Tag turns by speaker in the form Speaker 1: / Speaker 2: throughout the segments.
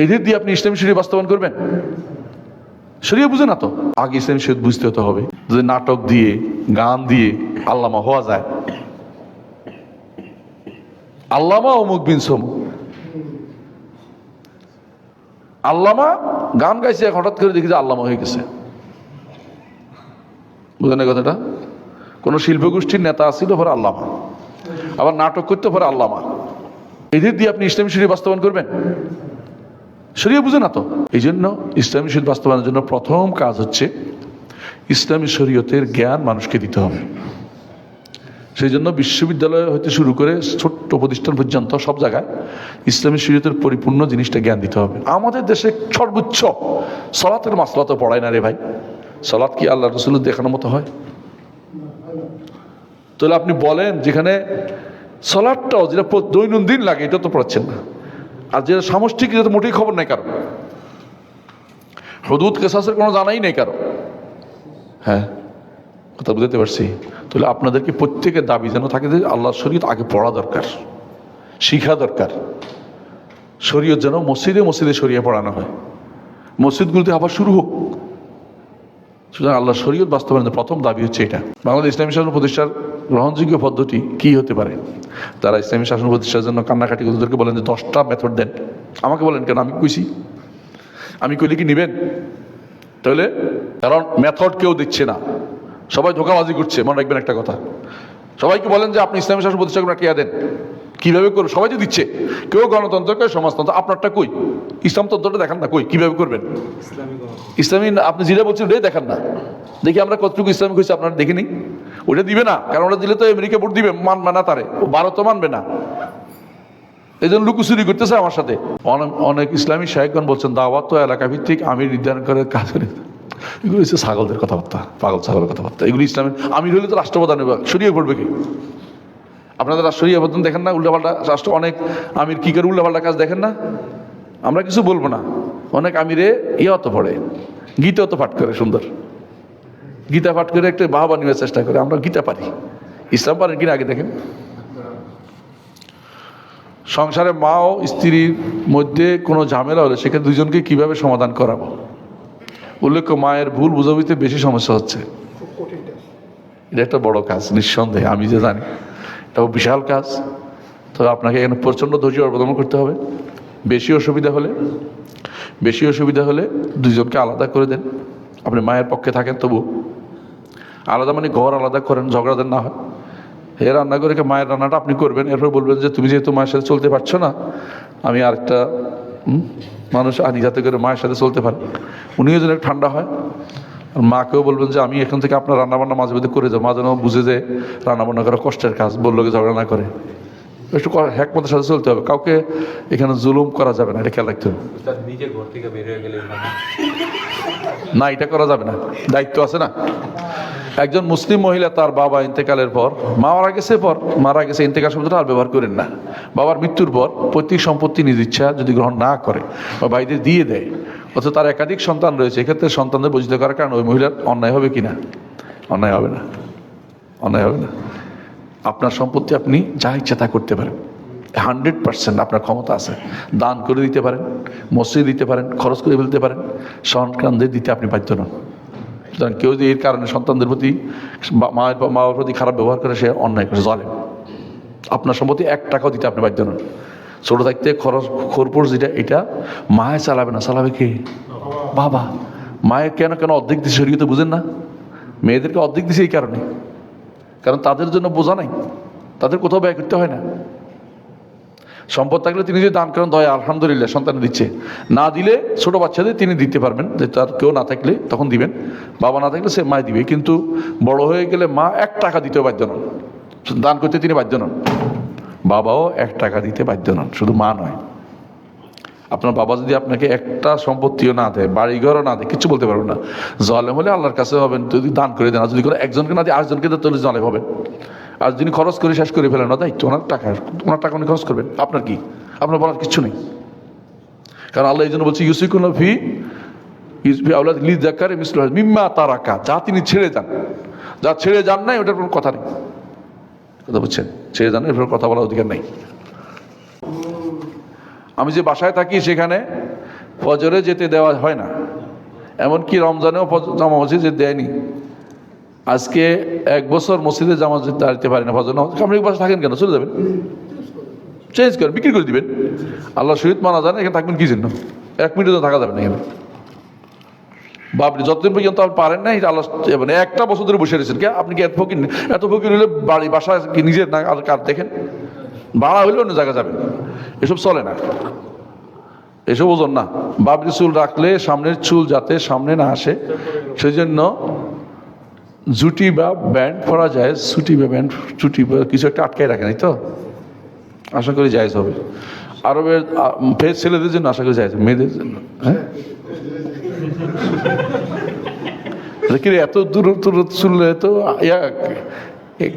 Speaker 1: এদের দিয়ে আপনি ইসলামী শরীয়ত বাস্তবায়ন করবেন? শরীয়ত বুঝে না তো। আগে ইসলামী শরীয়ত বুঝতে হতে হবে যে নাটক দিয়ে, গান দিয়ে আল্লামা হওয়া যায়। আল্লামা অমুক বিন সমুক, আল্লামা গান গাইছে, হঠাৎ করে দেখি যে আল্লামা হয়ে গেছে। বুঝলেন এই কথাটা? কোন শিল্পগোষ্ঠীর নেতা ছিল পরে আল্লামা, আবার নাটক করতে পারে আল্লামা। এদের দিয়ে আপনি ইসলামী শরীয়ত বাস্তবায়ন করবেন? শরীয়ত বুঝে না তো। এই জন্য ইসলামী শরীয়ত বাস্তবায়নের জন্য প্রথম কাজ হচ্ছে ইসলামী শরীয়তের জ্ঞান মানুষকে দিতে হবে। সেই জন্য বিশ্ববিদ্যালয় হতে শুরু করে ছোট্ট প্রতিষ্ঠান পর্যন্ত সব জায়গায় ইসলামী শরীয়তের পরিপূর্ণ জিনিসটা জ্ঞান দিতে হবে। আমাদের দেশে সর্বোচ্চ সালাতের মাসলা তো পড়ায় না রে ভাই। সালাত কি আল্লাহ রাসূলের দেখানোর মতো হয়? তাহলে আপনি বলেন, যেখানে সালাতটাও যেটা দৈনন্দিন লাগে এটা তো পড়াচ্ছেন না, আর যেটা সামষ্টিক এটা তো মোটেই খবর নাই কারো। হুদুদ কিসাসের কোনো জানাই নেই কারো। হ্যাঁ, কথা বুঝতে পারছি। তাহলে আপনাদেরকে প্রত্যেকের দাবি যেন থাকে যে আল্লাহর শরীয়ত আগে পড়া দরকার, শিখা দরকার। শরীয়ত যেন মসজিদে মসজিদে শরিয়া পড়ানো হয়, মসজিদগুলোতে আবার শুরু হোক। সুতরাং আল্লাহর শরীয়ত বাস্তবায়নের প্রথম দাবি হচ্ছে এটা। বাংলাদেশ ইসলামী শাসন প্রতিষ্ঠার গ্রহণযোগ্য পদ্ধতি কি হতে পারে? তারা ইসলামী শাসন প্রতিষ্ঠার জন্য কান্নাকাটি ওদেরকে বলেন যে 10টা মেথড দেন। আমাকে বলেন কেন? আমি কইছি? আমি কইলে কি নিবেন? তাহলে কারণ মেথড কেউ দিচ্ছে না, সবাই ধোঁকাবাজি করছে। মনে রাখবেন একটা কথা, সবাইকে বলেন যে আপনি ইসলামী শাসন প্রতিষ্ঠা করে টিয়া দেন, কিভাবে করবে? সবাই তো দিচ্ছে। কেউ গণতন্ত্র, কেউ সমাজতন্ত্র। আপনারটা কই? ইসলামতন্ত্রটা দেখান না, কই কিভাবে করবেন? ইসলামী আপনি যেটা বলছেন ওটাই দেখান না। দেখি আমরা কতটুকু ইসলামিক হয়েছে আপনারা দেখিনি। ওটা দিবে না, কারণ ওটা দিলে তো আমেরিকা ভোট দিবে, মানবে না তারে, ও ভারতও মানবে না। এই জন্য লুকুচুরি করতেছে আমার সাথে। অনেক ইসলামী শায়েখগণ বলছেন দাওয়াত তো এলাকা ভিত্তিক আমির নির্ধারণ করে কাজ করে। এগুলো হচ্ছে ছাগলদের কথাবার্তা, পাগল ছাগলের কথাবার্তা। এগুলো ইসলামের আমির হলে তো রাষ্ট্রপ্রধান সরিয়ে পড়বে কি? আপনাদের রাষ্ট্রীয় প্রধান দেখেন না উল্টাপাল্টা রাষ্ট্র? অনেক আমির কি করে উল্টাপাল্টা কাজ দেখেন না? আমরা কিছু বলবো না। অনেক আমিরে অত পড়ে, গীতা তো পাঠ করে, সুন্দর গীতা পাঠ করে একটা বাহবা নেওয়ার চেষ্টা করে। আমরা গীতা পারি, ইসলাম পারেন কিনা আগে দেখেন। সংসারে মা ও স্ত্রীর মধ্যে কোনো ঝামেলা হলে সেখানে দুজনকে কিভাবে সমাধান করাবো? উল্লেখ্য মায়ের ভুল বুঝাবুঝিতে বেশি সমস্যা হচ্ছে। এটা একটা বড় কাজ নিঃসন্দেহে, আমি যে জানি এটা বিশাল কাজ। তো আপনাকে এখানে প্রচণ্ড ধৈর্য অবলম্বন করতে হবে। বেশি অসুবিধা হলে দুজনকে আলাদা করে দেন। আপনি মায়ের পক্ষে থাকেন তবু আলাদা, মানে ঘর আলাদা করেন, ঝগড়া দেন না হয়। এ রান্না করে মায়ের রান্নাটা আপনি করবেন, এরপর বলবেন যে তুমি যেহেতু মায়ের সাথে চলতে পারছো না, আমি আরেকটা মানুষ আনি যাতে করে মায়ের সাথে চলতে পারে। উনিও যেন ঠান্ডা হয়। আর মাকেও বলবেন যে আমি এখান থেকে আপনার রান্নাবান্না মাঝে মাঝে করে যাবো, মাঝে মাঝে বুঝে যে রান্নাবান্না করা কষ্টের কাজ, বললো ঝগড়া না করে। একটু হ্যাকমতের সাথে চলতে হবে, কাউকে এখানে জুলুম করা যাবে না, এটা খেয়াল রাখতে হবে।
Speaker 2: নিজের ঘর থেকে বের হয়ে গেলে
Speaker 1: না, এটা করা যাবে না, দায়িত্ব আছে না। একজন মুসলিম মহিলা তার বাবা ইন্তেকালের পর, মারা গেছে ইন্তেকাল শব্দটা আর ব্যবহার করেন না। বাবার মৃত্যুর পর পৈতৃক সম্পত্তি নিজ ইচ্ছা যদি গ্রহণ না করে বা ভাইদের দিয়ে দেয়, অথচ তার একাধিক সন্তান রয়েছে, এক্ষেত্রে সন্তানদের বঞ্চিত করার কারণে ওই মহিলার অন্যায় হবে কিনা? অন্যায় হবে না, অন্যায় হবে না। আপনার সম্পত্তি আপনি যা ইচ্ছা তা করতে পারেন, 100% আপনার ক্ষমতা আছে। দান করে দিতে পারেন, মসজিদ দিতে পারেন, খরচ করে ফেলতে পারেন, সন্তানদের দিতে আপনি বাধ্য নন। সুতরাং কেউ যদি এর কারণে সন্তানদের প্রতি, মা বাবার প্রতি খারাপ ব্যবহার করে, সে অন্যায় করে, জালেম। আপনার সম্পত্তি 1 টাকাও দিতে আপনি বাধ্য নন। ছোটো থাকতে খরপোশ যেটা, এটা মায়ে চালাবে না, চালাবে কে? বাবা। মায়ের কেন অর্ধেক দিচ্ছে শরীয়তে বুঝেন না? মেয়েদেরকে অর্ধেক দিচ্ছে এই কারণে, কারণ তাদের জন্য বোঝা নাই, তাদের কোথাও ব্যয় করতে হয় না। সম্পদ থাকলে তিনি যদি দান করেন, দয়া আলহামদুলিল্লাহ সন্তান দিচ্ছে। না দিলে ছোট বাচ্চাদের তিনি দিতে পারবেন, যে তার কেউ না থাকলে তখন দিবেন। বাবা না থাকলে সে মায় দিবে, কিন্তু বড় হয়ে গেলে মা 1 টাকা দিতেও বাধ্য নন, দান করতে তিনি বাধ্য নন। বাবাও 1 টাকা দিতে বাধ্য নন, শুধু মা নয়। আপনার বাবা যদি আপনাকে একটা সম্পত্তিও না দেয়, বাড়িঘরও না দেয়, কিছু বলতে পারবেন না। জালেম হলে আল্লাহর কাছে হবেন যদি দান করে দেন, আর যদি কোনো একজনকে না দিয়ে 8জনকে দেন তাহলে জালেম হবেন। আর যিনি খরচ করে শেষ করে ফেলেন, না দায়িত্ব ওনার টাকা উনি খরচ করবেন, আপনার কি? আপনার বলার কিছু নেই। কারণ আল্লাহ এই জন্য বলছে ইউসিকুনা ফি আওলাদ লিযাকারি মিসলু মিম্মা তারাকা, যা তিনি ছেড়ে যান। যা ছেড়ে যান নাই ওটার কোনো কথা নেই, কথা বুঝছেন? ছেড়ে যান, এরপর কথা বলার অধিকার নেই। আমি যে বাসায় থাকি সেখানে ফজরে যেতে দেওয়া হয় না, এমনকি রমজানেও জামা মসজিদ যেতে দেয়নি। আজকে 1 বছর মসজিদে জামা দাঁড়াতে পারি না ফজর নামাজ, আপনি বাসা থাকেন কেন? চলে যাবেন, চেঞ্জ করেন, বিক্রি করে দিবেন। আল্লাহ শহীদ মানা যান, এখানে থাকবেন কি জন্য? 1 মিনিটও থাকা যাবে না এখানে। বাপরে, যতদিন পর্যন্ত আপনি পারেন না, এটা আল্লাহ মানে 1টা বছর ধরে বসে রয়েছেন। কে আপনি কি এত ফকির হলে বাসা কি নিজের না আর কার দেখেন? ভাড়া হলে অন্য জায়গায় যাবেন, এসব চলে না, এসব ওজন না। বাবরি চুল রাখলে সামনের চুল যাতে সামনে না আসে, সেই জন্য জুটি বা ব্যান্ড পরা যায়, ছুটি বা ব্যান্ড চুটি বা কিছু একটা আটকায় রাখে নাই তো, আশা করি জায়েজ হবে। আরবের ফেজ ছেলেদের জন্য আশা করি জায়েজ, মেয়েদের জন্য হ্যাঁ। এত দূর চুললে তো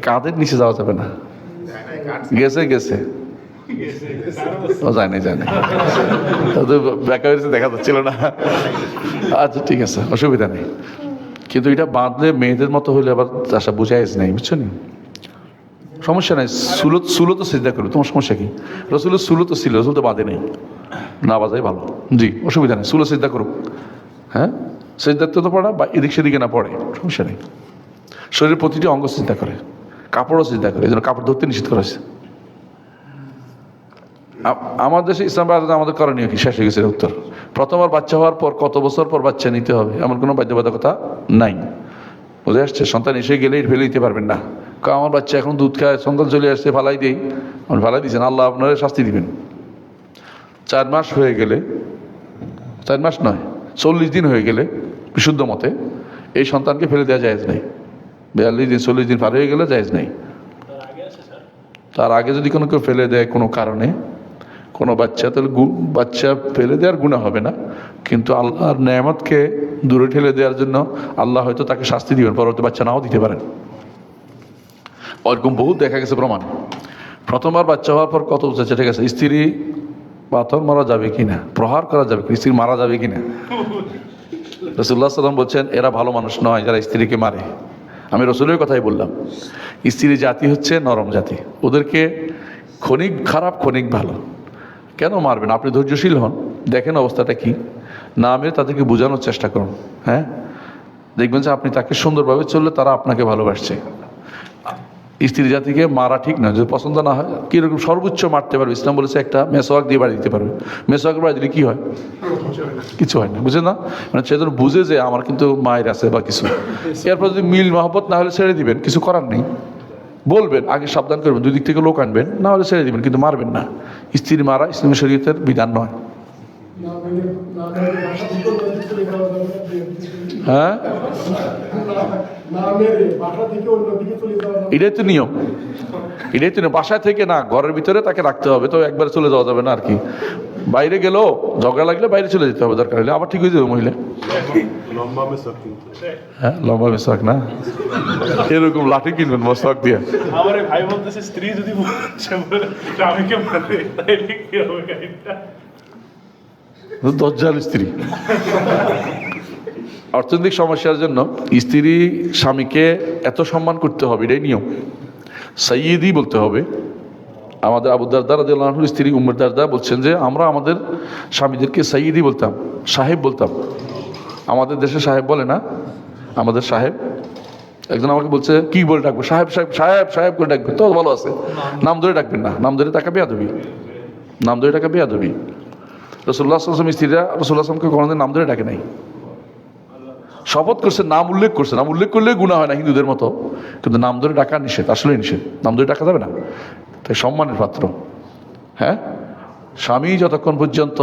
Speaker 1: কাঁধের নিচে যাওয়া যাবে না। গেছে ও যায় নাই দেখা যাচ্ছিল না। আচ্ছা ঠিক আছে, অসুবিধা নেই, কিন্তু এটা বাঁধলে মেয়েদের মতো হলে আবার আশা বুঝাইজ নাই, বুঝছো নি? সমস্যা নাই, সুলো তো সিজদা করবে, তোমার সমস্যা কি? রসুলের সুলো তো ছিল, রসুল তো বাঁধে নেই, না বাজাই ভালো। জি, অসুবিধা নেই, সুলো সিজদা করুক। হ্যাঁ, সিজদাতে তো পড়া বা এদিক সেদিকে না পড়ে, সমস্যা নেই। শরীরের প্রতিটি অঙ্গ সিজদা করে, কাপড়ও সিজদা করে, এই জন্য কাপড় ধরতে নিষেধ করা হয়েছে। আমার দেশে ইসলাম আমাদের করণীয় কি? শেষ হয়ে গেছে উত্তর। প্রথমবার বাচ্চা হওয়ার পর কত বছর পর বাচ্চা নিতে হবে এমন কোনো বাধ্যবাধকতা নাই, বুঝে আসছে? সন্তান এসে গেলে ফেলে দিতে পারবেন না। আমার বাচ্চা এখন দুধ খায়, সন্তান চলে আসছে, ফালাই দিই, আপনি ফালাই দিয়েছেন, আল্লাহ আপনারা শাস্তি দিবেন। 4 মাস হয়ে গেলে, 4 মাস নয় 40 দিন হয়ে গেলে বিশুদ্ধ মতে এই সন্তানকে ফেলে দেওয়া জায়েজ নেই। 42 দিন 40 দিন পার হয়ে গেলে জায়েজ নেই। তার আগে যদি কোনো কেউ ফেলে দেয় কোনো কারণে কোনো বাচ্চা, তাহলে বাচ্চা ফেলে দেওয়ার গুনাহ হবে না, কিন্তু আল্লাহর নেয়ামতকে দূরে ঠেলে দেওয়ার জন্য আল্লাহ হয়তো তাকে শাস্তি দিবেন, পরবর্তী বাচ্চা নাও দিতে পারেন। ওরকম বহুত দেখা গেছে প্রমাণ। প্রথমবার বাচ্চা হওয়ার পর কত বছর ঠিক আছে, স্ত্রী পাথর মারা যাবে কিনা, প্রহার করা যাবে কি, স্ত্রী মারা যাবে কিনা? রাসূলুল্লাহ সাল্লাল্লাহু আলাইহি ওয়াসাল্লাম বলছেন, এরা ভালো মানুষ নয় যারা স্ত্রীকে মারে। আমি রসুলের কথাই বললাম, স্ত্রী জাতি হচ্ছে নরম জাতি, ওদেরকে ক্ষণিক খারাপ ক্ষণিক ভালো, কেন মারবেন? আপনি ধৈর্যশীল হন, দেখেন অবস্থাটা কি, না মেরে তাদেরকে বোঝানোর চেষ্টা করুন। হ্যাঁ, দেখবেন যে আপনি তাকে সুন্দরভাবে চললে তারা আপনাকে ভালোবাসছে। স্ত্রী জাতিকে মারা ঠিক না, যদি পছন্দ না হয় কীরকম সর্বোচ্চ মারতে পারবে। ইসলাম বলেছে একটা মেসোয়াক দিয়ে বাড়ি দিতে পারবে, মেসোয়াকের বাড়ি দিলে কী হয়? কিছু হয় না, বুঝে না? মানে সে যেন বুঝে যে আমার কিন্তু মায়ের আছে বা কিছু, এরপর যদি মিল মহব্বত না হলে ছেড়ে দিবেন, কিছু করার নেই, বলবেন, আগে সাবধান করবেন, 2 দিক থেকে লোক আনবেন, না হলে ছেড়ে দিবেন, কিন্তু মারবেন না। স্ত্রী মারা ইসলামী শরীয়তের বিধান নয়। হ্যাঁ, এটাই তো নিয়ম, এটাই তো নিয়ম। বাসায় থেকে না, ঘরের ভিতরে তাকে রাখতে হবে, তো একবার চলে যাওয়া যাবে না আর কি। বাইরে গেলেও ঝগড়া লাগলে বাইরে চলে যেতে হবে, দরকার হলে আবার ঠিক হয়ে যাবে মহিলা। হ্যাঁ, লম্বা মেসওয়াক না, এরকম লাঠি কিনবেন মেসওয়াক দিয়ে।
Speaker 3: আমার ভাই বলতেছে স্ত্রী যদি স্বামীকে মারে তাহলে কি হবে?
Speaker 1: দজ্জাল স্ত্রী। অর্থনৈতিক সমস্যার জন্য স্ত্রী স্বামীকে এত সম্মান করতে হবে, এটাই নিয়ম। সাইয়্যিদি বলতে হবে। আমাদের আবু দারদা রাদিয়াল্লাহু আনহুর স্ত্রী উম্মে দারদা বলছেন যে আমরা আমাদের স্বামীদেরকে সাইয়্যিদি বলতাম, সাহেব বলতাম। আমাদের দেশে সাহেব বলে না, আমাদের সাহেব। একজন আমাকে বলছে কি বলে ডাকবো? সাহেব সাহেব সাহেব সাহেব করে ডাকবে তো ভালো আছে, নাম ধরে ডাকবেন না, নাম ধরে টাকা বেয়াদবি, নাম ধরে টাকা বেয়াদবি। রাসূলুল্লাহ সাল্লাল্লাহু আলাইহি ওয়াসাল্লাম স্ত্রীরা রাসূলুল্লাহ সাল্লামকে কোনোদিন নাম ধরে ডাকে নাই, শপথ করছে, নাম উল্লেখ করছে। নাম উল্লেখ করলে গুনাহ হয় না হিন্দুদের মতো, কিন্তু নাম ধরে ডাকা নিষেধ, আসলে নিষেধ, নাম ধরে ডাকা যাবে না, তাই সম্মানের পাত্র। হ্যাঁ, স্বামী যতক্ষণ পর্যন্ত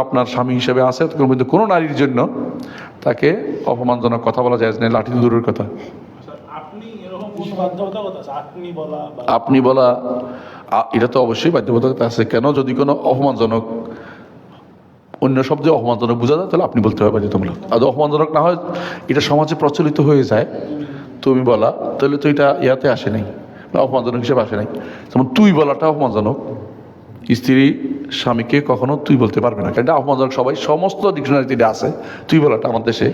Speaker 1: আপনার স্বামী হিসেবে আছে, ততক্ষণ পর্যন্ত কোনো নারীর জন্য তাকে অপমানজনক কথা বলা যায় না, লাঠি দূরের কথা। আপনি বলা এটা তো অবশ্যই বাধ্যবাধকতা আছে। কেন? যদি কোনো অপমানজনক অন্য শব্দে অপমানজনক বোঝা যায়, তাহলে আপনি বলতে হবে বাধ্যতামূলক। আর অপমানজনক না হয়, এটা সমাজে প্রচলিত হয়ে যায়, তুমি বলা, তাহলে তো এটা ইয়াতে আসে নাই, অপমানজনক হিসেবে আসে নাই। যেমন তুই বলাটা অপমানজনক, স্ত্রী স্বামীকে কখনো তুই বলতে পারবে না, কারণ এটা অপমানজনক। সবাই সমস্ত ডিকশনারিতে এটা আছে, তুই বলাটা আমার দেশে।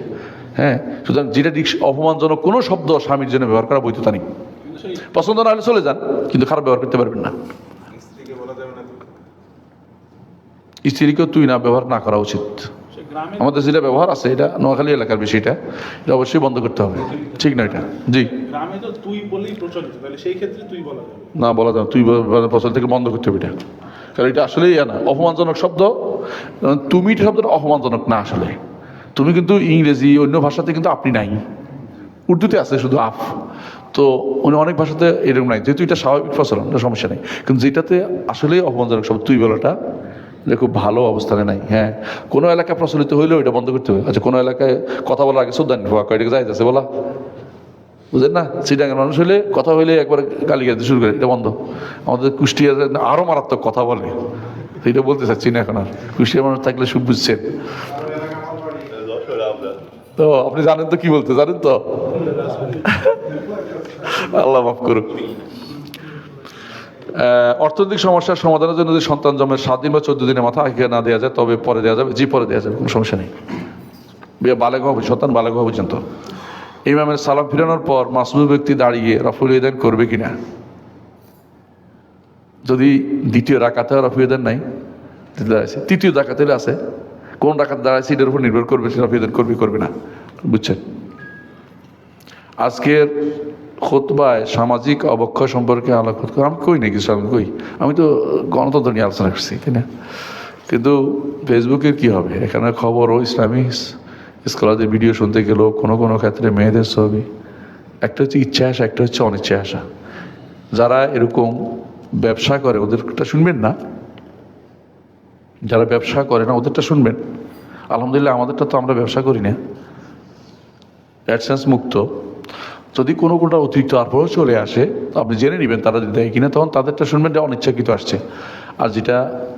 Speaker 1: হ্যাঁ, সুতরাং যেটা অপমানজনক কোনো শব্দ স্বামীর জন্য ব্যবহার করা বৈধতা নেই। পছন্দ না হলে চলে যান, কিন্তু খারাপ ব্যবহার করতে পারবেন না। স্ত্রীকেও তুই না ব্যবহার না করা উচিত।
Speaker 3: সে গ্রামে
Speaker 1: আমাদের যেটা ব্যবহার আছে, এটা নোয়াখালী এলাকার বিষয়টা, এটা অবশ্যই বন্ধ করতে হবে, ঠিক না এটা? জি,
Speaker 3: গ্রামে তো তুই বলেই প্রচলিত, তাহলে সেই ক্ষেত্রে তুই বলা যাবে।
Speaker 1: না বলা যাবে, তুই ফসল থেকে বন্ধ করতে হবে এটা, কারণ এটা আসলেই না অপমানজনক শব্দ। তুমি শব্দটা অপমানজনক না আসলে। তুমি কিন্তু ইংরেজি অন্য ভাষাতে কিন্তু আপনি নাই, উর্দুতে আছে শুধু আফ, তো উনি অনেক ভাষাতে এরকম নাই, যেহেতু এটা স্বাভাবিক ফসল, এটা সমস্যা নেই। কিন্তু যেটাতে আসলেই অপমানজনক শব্দ তুই বলাটা, এটা খুব ভালো অবস্থানে নাই। হ্যাঁ, কোনো এলাকায় প্রচলিত হইলেও এটা বন্ধ করতে হবে। আচ্ছা, কোনো এলাকায় কথা বলার আগে শ্রদ্ধা নিবা, কয়টাকে যাইতেছে বলা, বুঝলেন না? চিটাঙ্গের মানুষ হলে কথা হইলে একবার গালি গাইতে শুরু করে, এটা বন্ধ। আমাদের কুষ্টিয়ার আরও মারাত্মক কথা বলে, তো এটা বলতে চাচ্ছি না এখন আর। কুষ্টিয়ার মানুষ থাকলে সুখ বুঝছেন তো, আপনি জানেন তো কি বলতে, জানেন তো। আল্লাহ মাফ করুক। অর্থনৈতিক সমস্যার সমাধানের জন্য যদি সন্তান জন্মের 7 দিন বা 14 দিনের মাথা আগে না দেওয়া যায়, তবে পরে দেওয়া যাবে। জি, পরে দেওয়া যাবে, কোনো সমস্যা নেই। বালেগ হওয়া, সন্তান বালেগ হওয়া পর্যন্ত। ইমামের সালাম ফিরানোর পর মাসুম ব্যক্তি দাঁড়িয়ে রফুল ইদান করবে কিনা? যদি দ্বিতীয় রাকাতে রফুল ইদান নাই, তৃতীয় রাকাতে আছে, কোন রাকাতে দাঁড়াইছে এটার উপর নির্ভর করবে সে রফুল ইদান করবে করবে না, বুঝছেন? আজকের খুতবায় সামাজিক অবক্ষয় সম্পর্কে আলোচনা করে আমি কই নাকি, আমি কই, আমি তো গণতন্ত্র নিয়ে আলোচনা করছি, তাই না? কিন্তু ফেসবুকের কি হবে, এখানে খবর ও ইসলামী স্কলারদের ভিডিও শুনতে গেলেও কোনো কোনো ক্ষেত্রে মেয়েদের ছবি। একটা হচ্ছে ইচ্ছা আসা, একটা হচ্ছে অনিচ্ছা আসা। যারা এরকম ব্যবসা করে ওদেরটা শুনবেন না, যারা ব্যবসা করে না ওদেরটা শুনবেন। আলহামদুলিল্লাহ আমাদেরটা তো আমরা ব্যবসা করি না, অ্যাডসেন্স মুক্ত। যদি কোনো কোনটা অতিরিক্ত তারপরেও চলে আসে, তো আপনি জেনে নেবেন তারা দেয় কিনা, তখন তাদেরটা শুনবেন যে অনিচ্ছাকৃত আসছে। আর যেটা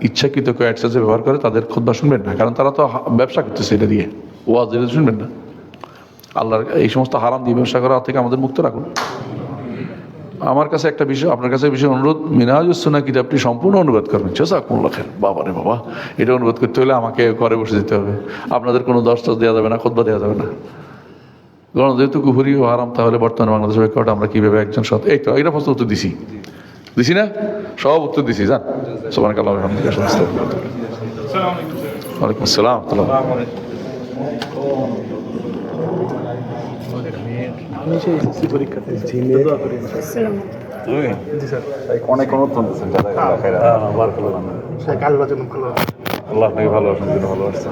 Speaker 1: ইচ্ছাকৃত কেউ অ্যাডসেন্সে ব্যবহার করে তাদের খুতবা শুনবেন না, কারণ তারা তো ব্যবসা করতেছে এটা দিয়ে, ওয়াজ এটা শুনবেন না। আল্লাহর এই সমস্ত হারাম দিয়ে ব্যবসা করা থেকে আমাদের মুক্ত রাখুন। আমার কাছে একটা বিষয়, আপনার কাছে বিষয় অনুরোধ, মিনহাজুস সুন্নাহ কিতাবটি সম্পূর্ণ অনুবাদ করবেন। জাযাকুমুল্লাহ খাইর। বাবা রে বাবা, এটা অনুবাদ করতে হলে আমাকে ঘরে বসে দিতে হবে, আপনাদের কোনো দশ দেওয়া যাবে না, খুতবা দেওয়া যাবে না। কারণ যেহেতু কুফরি ও হারাম, তাহলে বর্তমানে বাংলাদেশের প্রেক্ষাপটে আমরা কীভাবে একজন সৎ, এই তো এটা প্রশ্ন উত্তর দিছি না, সব উত্তর দিছি, জান। সুবহানাকাল্লাহ ওয়া বিহামদিহি,
Speaker 3: আসসালামু আলাইকুম।
Speaker 1: ওয়ালাইকুম আসসালাম।
Speaker 3: আমি সেই এসএসসি পরীক্ষাতে দোয়া করি।
Speaker 4: অনেক অনুরোধ
Speaker 3: সে কাল যেন ভালো
Speaker 4: আল্লাহ আপনাকে ভালো আসেন, ভালো আসছে।